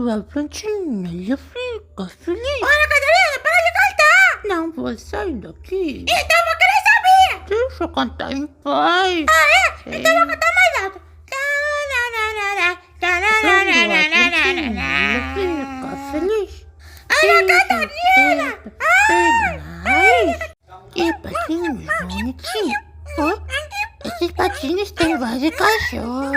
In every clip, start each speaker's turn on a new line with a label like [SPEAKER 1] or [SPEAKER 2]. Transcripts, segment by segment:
[SPEAKER 1] a plantinha fica feliz.
[SPEAKER 2] Olha, Catarina, para de cantar!
[SPEAKER 1] Não vou sair daqui.
[SPEAKER 2] Então vou querer saber!
[SPEAKER 1] Deixa eu cantar em paz.
[SPEAKER 2] Ah, é? Então vou cantar mais alto.
[SPEAKER 1] Quando a plantinha fica feliz.
[SPEAKER 2] Ana Catarina!
[SPEAKER 1] Que patinhos bonitinhos. Esses patinhos têm voz de cachorro.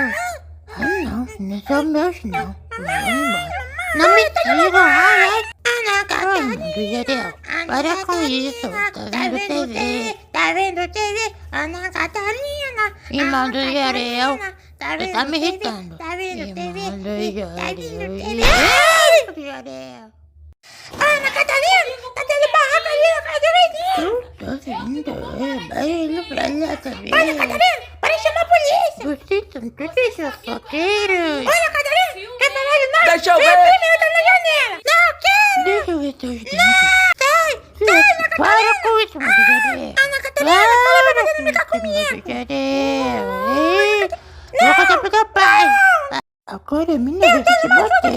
[SPEAKER 1] Ah, não são meus não. Vão embora. Não me sigam,
[SPEAKER 2] Ana Catarina!
[SPEAKER 1] Jorel, para com isso. Tá vendo TV.
[SPEAKER 2] Tá vendo TV? Ana Catarina!
[SPEAKER 1] Irmão do Jorel. Você tá me irritando.
[SPEAKER 2] Tá vendo TV?
[SPEAKER 1] Irmão do
[SPEAKER 2] Tá vendo TV?
[SPEAKER 1] Jorel.
[SPEAKER 2] Ana Catarina! Tá tendo barraca ali na casa do vizinho!
[SPEAKER 1] Tô vendo. Vai indo pra lá, tá vendo?
[SPEAKER 2] Ana Catarina! Para de chamar a polícia!
[SPEAKER 1] Vocês são todos solteiros.
[SPEAKER 2] Ana Catarina! Quer falar de nós?
[SPEAKER 3] Deixa eu
[SPEAKER 2] Vem
[SPEAKER 3] ver!
[SPEAKER 2] primeiro, tá na janela! Não quero!
[SPEAKER 1] Deixa eu ver teus dentes.
[SPEAKER 2] Sai! Sai, Ana Catarina!
[SPEAKER 1] Para com isso, meu Jorel.
[SPEAKER 2] Ana Catarina! Fala pra você não brincar comigo!
[SPEAKER 1] Jorel. Vou contar pro teu pai. Agora é minha vez de te bater.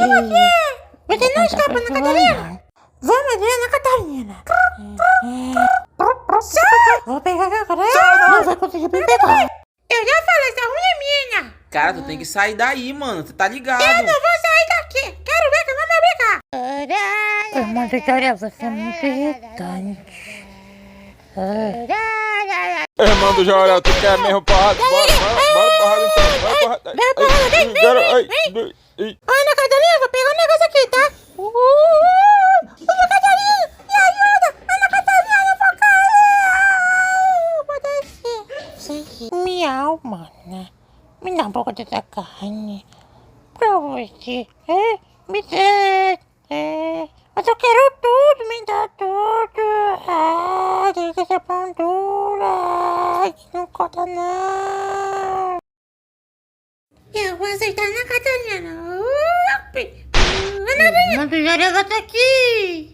[SPEAKER 2] Você não escapa, Ana Catarina! Vamos ver, Ana Catarina! Sai!
[SPEAKER 1] Vou pegar agora. Não vai conseguir me pegar.
[SPEAKER 2] Eu já falei, essa unha é minha!
[SPEAKER 3] Cara, tu tem que sair daí, mano. Tu tá ligado?
[SPEAKER 2] Eu não vou sair daqui! Quero ver que não vai brincar!
[SPEAKER 1] Irmão do Jorel, você é muito irritante.
[SPEAKER 4] Irmão do Jorel, tu quer mesmo porrada? Bora porrada então, bora porrada.
[SPEAKER 2] Vem, porrada, vem! Ana Catarina, vou pegar um negócio aqui, tá? Ana Catarina, me ajuda! Ana Catarina, eu vou cair! Eu vou descer.
[SPEAKER 1] Miau, mana. Me dá um pouco dessa carne. Pra você. Me dê. Mas eu quero tudo, me dá tudo. Tem que ser pão dura. Não corta não.
[SPEAKER 2] Eu vou aceitar Ana Catarina.
[SPEAKER 1] Irmão do Jorel, volta aqui.